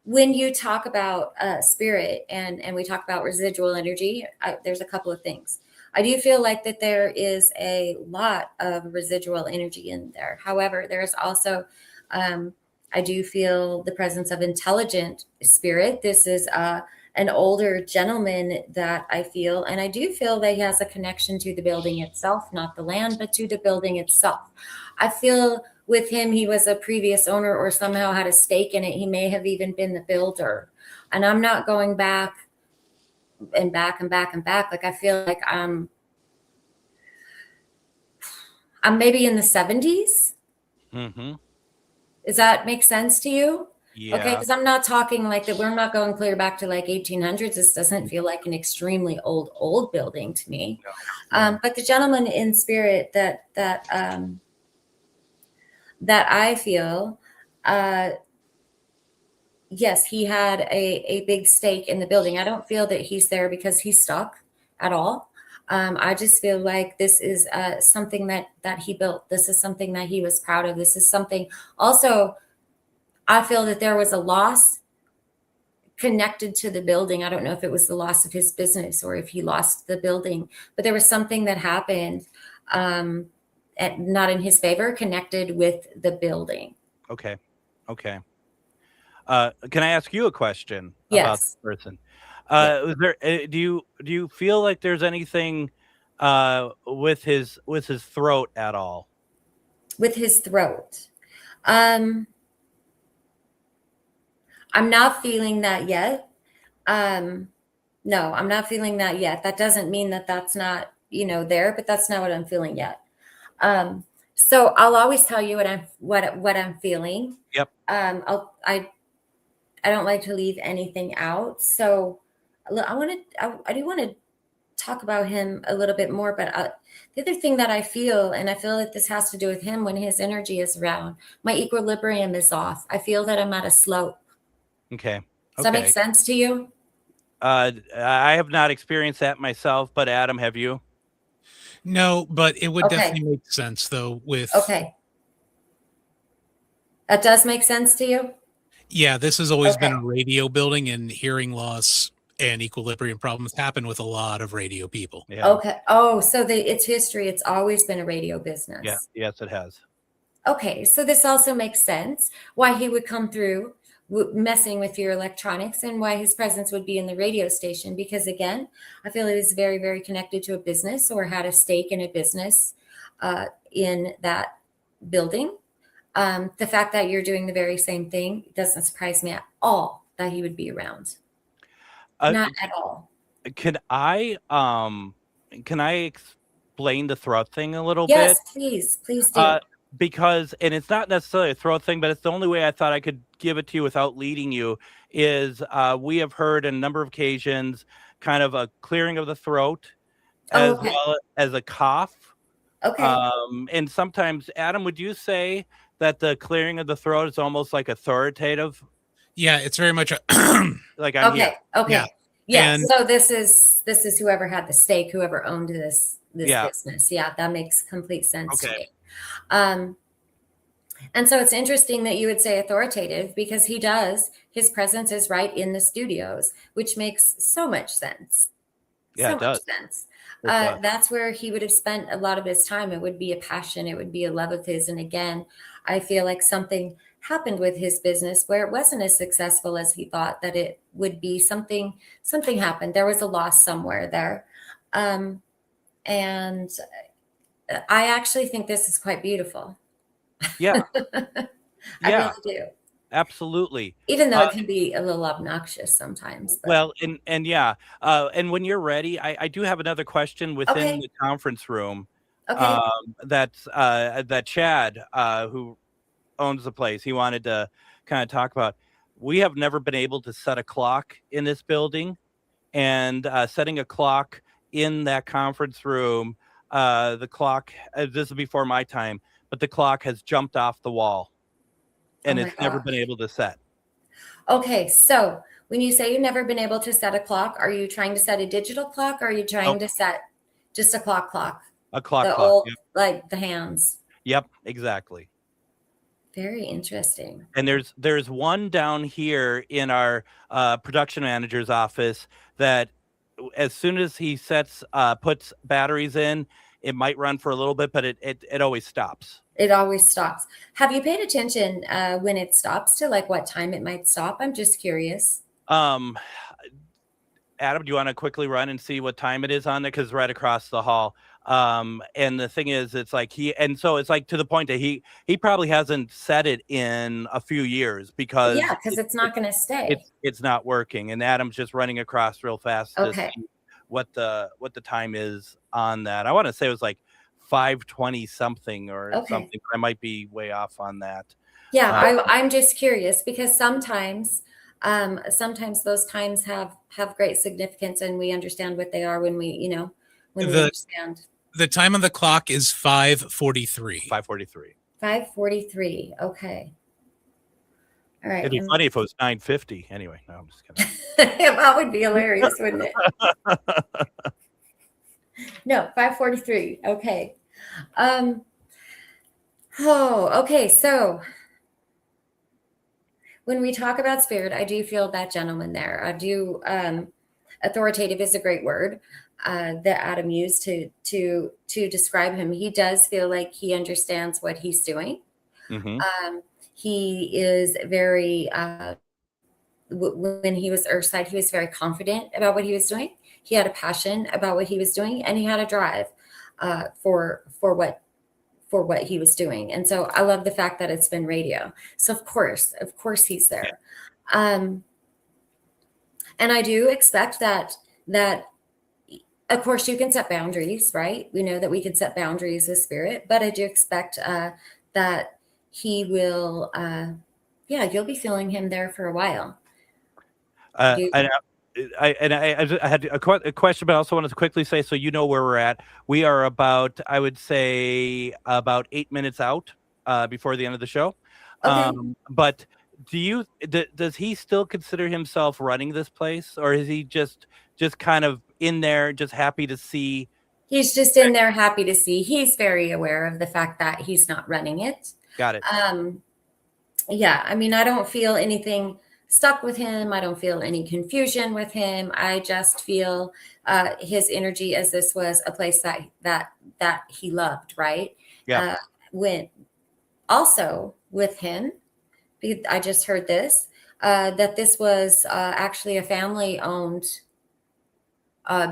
S6: when you talk about spirit and we talk about residual energy, there's a couple of things. I do feel like that there is a lot of residual energy in there. However, there's also, I do feel the presence of intelligent spirit. This is an older gentleman that I feel, and I do feel that he has a connection to the building itself, not the land, but to the building itself. I feel with him, he was a previous owner or somehow had a stake in it. He may have even been the builder. And I'm not going back and back and back and back. Like I feel like I'm maybe in the 70s.
S1: Mm-hmm.
S6: Does that make sense to you?
S1: Yeah.
S6: Okay, because I'm not talking like that. We're not going clear back to like 1800s. This doesn't feel like an extremely old building to me.
S1: No.
S6: But the gentleman in spirit that I feel, yes, he had a big stake in the building. I don't feel that he's there because he's stuck at all. I just feel like this is something that he built. This is something that he was proud of. This is something also, I feel that there was a loss connected to the building. I don't know if it was the loss of his business or if he lost the building, but there was something that happened not in his favor, connected with the building.
S1: Okay. Can I ask you a question about this person? Is there, do you feel like there's anything with his throat at all?
S6: With his throat. I'm not feeling that yet. No, I'm not feeling that yet. That doesn't mean that that's not, there, but that's not what I'm feeling yet. So I'll always tell you what I'm feeling.
S1: Yep.
S6: I don't like to leave anything out. So I do want to talk about him a little bit more, but the other thing that I feel, and I feel that this has to do with him when his energy is around, my equilibrium is off. I feel that I'm at a slope.
S1: Okay.
S6: Does that make sense to you?
S1: I have not experienced that myself, but Adam, have you?
S5: No, but it would definitely make sense though with
S6: That does make sense to you?
S5: Yeah, this has always been
S6: Okay.
S5: a radio building, and hearing loss and equilibrium problems happen with a lot of radio people.
S1: Yeah.
S6: Okay. Oh, so its history, it's always been a radio business.
S1: Yeah. Yes, it has.
S6: Okay, so this also makes sense why he would come through messing with your electronics and why his presence would be in the radio station. Because again, I feel he was very, very connected to a business or had a stake in a business in that building. The fact that you're doing the very same thing doesn't surprise me at all that he would be around. Not at all.
S1: Can I explain the throat thing a little
S6: Yes,
S1: bit?
S6: please do.
S1: Because, and it's not necessarily a throat thing, but it's the only way I thought I could give it to you without leading you, is we have heard on a number of occasions kind of a clearing of the throat as well as a cough.
S6: Okay.
S1: And sometimes, Adam, would you say that the clearing of the throat is almost like authoritative?
S5: Yeah, it's very much
S1: like I'm here.
S6: Okay. Yeah.
S5: And
S6: so this is whoever had the stake, whoever owned this business. Yeah, that makes complete sense to me. And so it's interesting that you would say authoritative, because his presence is right in the studios, which makes so much sense.
S1: Yeah,
S6: so
S1: it does.
S6: much sense.
S1: It does.
S6: That's where he would have spent a lot of his time. It would be a passion. It would be a love of his. And again, I feel like something happened with his business where it wasn't as successful as he thought that it would be. Something happened. There was a loss somewhere there. And I actually think this is quite beautiful.
S1: Yeah.
S6: I really do.
S1: Absolutely.
S6: Even though it can be a little obnoxious sometimes. But.
S1: Well, and yeah. And when you're ready, I do have another question within the conference room.
S6: Okay.
S1: That Chad, who owns the place, he wanted to kind of talk about. We have never been able to set a clock in this building, and setting a clock in that conference room, the clock, this is before my time, but the clock has jumped off the wall, and it's never been able to set.
S6: Okay, so when you say you've never been able to set a clock, are you trying to set a digital clock, or are you trying to set just a clock?
S1: A clock.
S6: The old, like the hands.
S1: Yep, exactly.
S6: Very interesting.
S1: And there's one down here in our production manager's office that as soon as he puts batteries in, it might run for a little bit, but it always stops.
S6: It always stops. Have you paid attention when it stops to like what time it might stop? I'm just curious.
S1: Adam, do you want to quickly run and see what time it is on there? Because right across the hall. And the thing is, it's like so it's like to the point that he probably hasn't set it in a few years because
S6: it's not going to stay.
S1: It's not working. And Adam's just running across real fast to see what the time is on that. I want to say it was like 5:20 something or something. I might be way off on that.
S6: Yeah, I'm just curious because sometimes those times have great significance, and we understand what they are when we understand.
S5: The time on the clock is 5:43.
S1: 5:43.
S6: 5:43. Okay. All right.
S1: It'd be funny if it was 9:50. Anyway, no, I'm just kidding.
S6: That would be hilarious, wouldn't it? No, 5:43. Okay. Okay. So when we talk about spirit, I do feel that gentleman there. I do. Authoritative is a great word that Adam used to describe him. He does feel like he understands what he's doing.
S1: Mm-hmm.
S6: He is very. When he was Earthside, he was very confident about what he was doing. He had a passion about what he was doing, and he had a drive for what he was doing. And so I love the fact that it's been radio. So of course he's there. And I do expect that of course you can set boundaries, right? We know that we can set boundaries with spirit, but I do expect that he will, you'll be feeling him there for a while.
S1: I had a question, but I also wanted to quickly say, so you know where we're at. We are about, I would say, about 8 minutes out before the end of the show.
S6: Okay.
S1: But does he still consider himself running this place, or is he just kind of in there, just happy to see?
S6: He's just in there, happy to see. He's very aware of the fact that he's not running it.
S1: Got it.
S6: yeah, I mean, I don't feel anything stuck with him. I don't feel any confusion with him. I just feel his energy as this was a place that he loved, right?
S1: Yeah.
S6: When also with him, I just heard this that this was actually a family-owned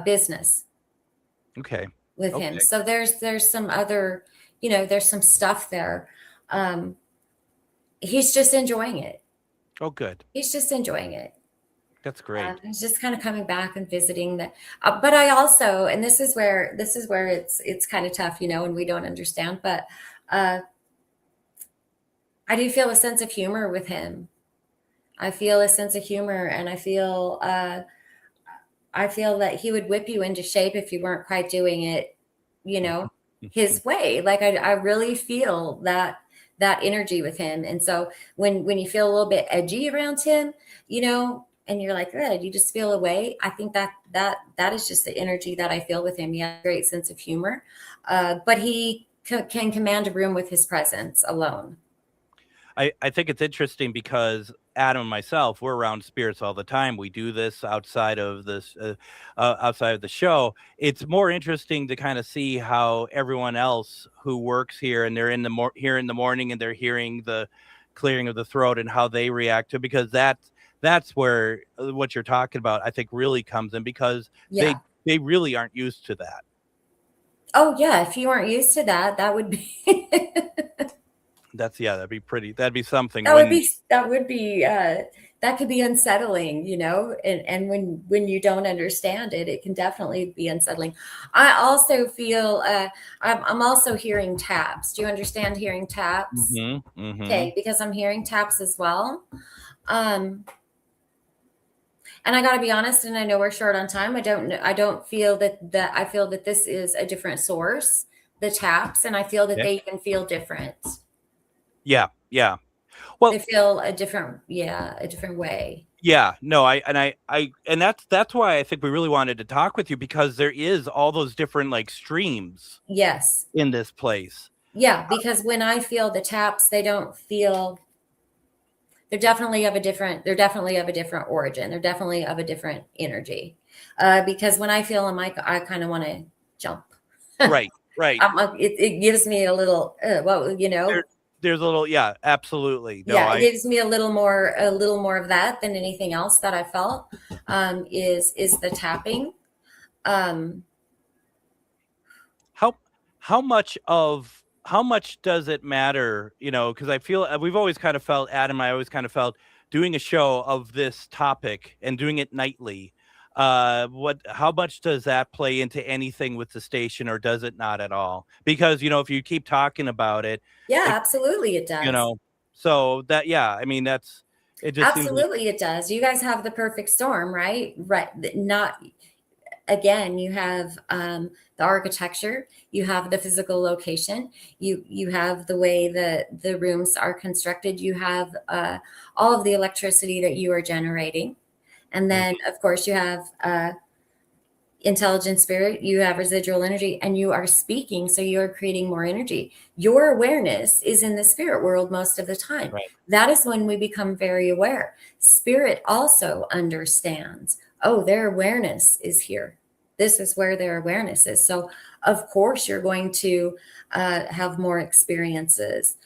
S6: business
S1: Okay.
S6: with
S1: Okay.
S6: him. So there's some other, there's some stuff there. He's just enjoying it.
S1: Oh, good.
S6: He's just enjoying it.
S1: That's great.
S6: He's just kind of coming back and visiting that. But I also, and this is where it's kind of tough, and we don't understand. But I do feel a sense of humor with him. I feel a sense of humor, and I feel that he would whip you into shape if you weren't quite doing it, his way. Like I really feel that energy with him. And so when you feel a little bit edgy around him, and you're like, good, you just feel away. I think that is just the energy that I feel with him. He has a great sense of humor, but he can command a room with his presence alone.
S1: I think it's interesting because Adam and myself, we're around spirits all the time. We do this outside of this, outside of the show. It's more interesting to kind of see how everyone else who works here and they're here in the morning and they're hearing the clearing of the throat and how they react to, because that's where what you're talking about, I think, really comes in, because they really aren't used to that.
S6: Oh yeah, if you aren't used to that, that would be.
S1: That'd be something.
S6: That could be unsettling, and when you don't understand it, it can definitely be unsettling. I also feel I'm also hearing taps. Do you understand hearing taps?
S1: Mm-hmm, mm-hmm.
S6: Okay, because I'm hearing taps as well. And I got to be honest, and I know we're short on time. I don't feel that I feel that this is a different source, the taps, and I feel that they even feel different.
S1: Yeah. Well,
S6: they feel a different way.
S1: Yeah, no, and that's why I think we really wanted to talk with you, because there is all those different like streams.
S6: Yes.
S1: In this place.
S6: Yeah, because when I feel the taps, they don't feel. They're definitely of a different origin. They're definitely of a different energy. Because when I feel them, I kind of want to jump.
S1: Right.
S6: It gives me a little.
S1: There's a little, yeah, absolutely. No,
S6: it gives me a little more of that than anything else that I felt. Is the tapping.
S1: How much does it matter? Because I feel we've always kind of felt, Adam, I always kind of felt doing a show of this topic and doing it nightly. How much does that play into anything with the station, or does it not at all? Because, if you keep talking about it.
S6: Yeah, absolutely it does.
S1: So that, yeah, I mean, it just
S6: absolutely it does. You guys have the perfect storm, right? Right. Again, you have the architecture, you have the physical location, you have the way that the rooms are constructed, you have all of the electricity that you are generating. And then, of course, you have intelligent spirit, you have residual energy, and you are speaking. So you're creating more energy. Your awareness is in the spirit world most of the time.
S1: Right.
S6: That is when we become very aware. Spirit also understands, their awareness is here. This is where their awareness is. So, of course, you're going to have more experiences.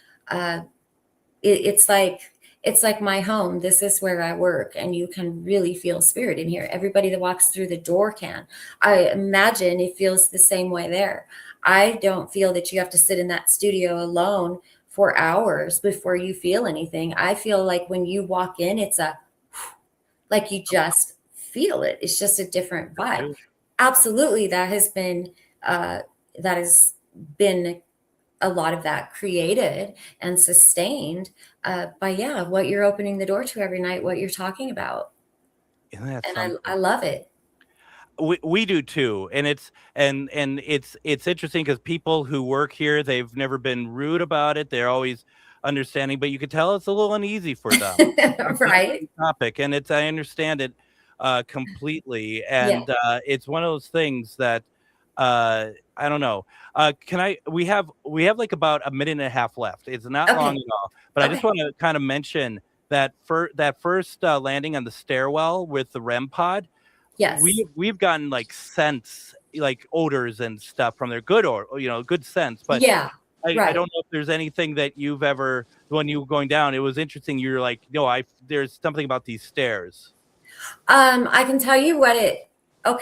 S6: It's like my home. This is where I work, and you can really feel spirit in here. Everybody that walks through the door can. I imagine it feels the same way there. I don't feel that you have to sit in that studio alone for hours before you feel anything. I feel like when you walk in, it's like you just feel it. It's just a different vibe. Absolutely, that has been a lot of that created and sustained by what you're opening the door to every night, what you're talking about. And I love it.
S1: We do too, and it's interesting because people who work here, they've never been rude about it. They're always understanding, but you could tell it's a little uneasy for them.
S6: Right.
S1: Topic, and I understand it completely, and it's one of those things that I don't know. We have like about a minute and a half left. It's not
S6: Okay.
S1: long at all. But I just want to kind of mention that first landing on the stairwell with the REM pod.
S6: Yes.
S1: We've gotten like scents, like odors and stuff from there. Good good scents. But
S6: yeah.
S1: I
S6: Right.
S1: don't know if there's anything that you've ever, when you were going down, it was interesting. You're like, no, there's something about these stairs.
S6: I can tell you I'll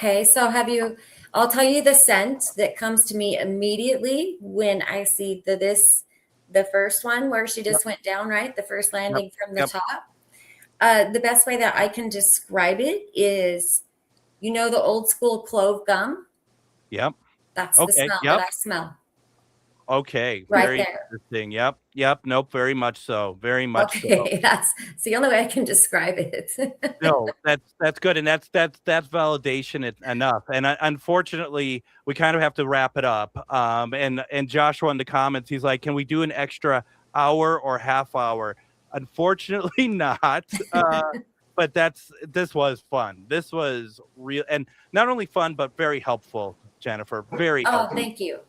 S6: tell you the scent that comes to me immediately when I see the first one where she just went down, right? The first landing from the top. The best way that I can describe it is, the old school clove gum.
S1: Yep.
S6: That's the smell that I smell.
S1: Okay.
S6: Right
S1: very
S6: there.
S1: interesting. Yep. Nope. Very much so. Very much so.
S6: Okay. That's the only way I can describe it.
S1: No, that's good. And that's validation enough. And unfortunately, we kind of have to wrap it up. And Joshua in the comments, he's like, can we do an extra hour or half hour? Unfortunately not. But this was fun. This was real, and not only fun, but very helpful, Jennifer. Very helpful.
S6: Thank you.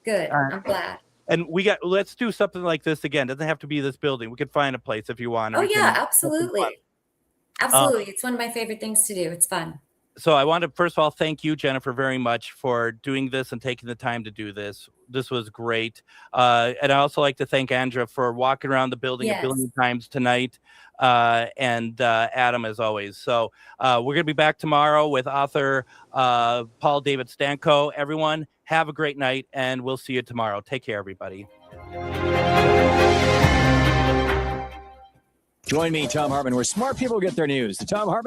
S6: Good. I'm glad.
S1: And let's do something like this again. Doesn't have to be this building. We could find a place if you want.
S6: Oh yeah, absolutely. Absolutely. It's one of my favorite things to do. It's fun.
S1: So I want to, first of all, thank you, Jennifer, very much for doing this and taking the time to do this. This was great. And I also like to thank Andrea for walking around the building a billion times tonight. And Adam, as always. So we're going to be back tomorrow with author Paul David Stanko. Everyone, have a great night, and we'll see you tomorrow. Take care, everybody.
S9: Join me, Tom Hartman, where smart people get their news. The Tom Hartman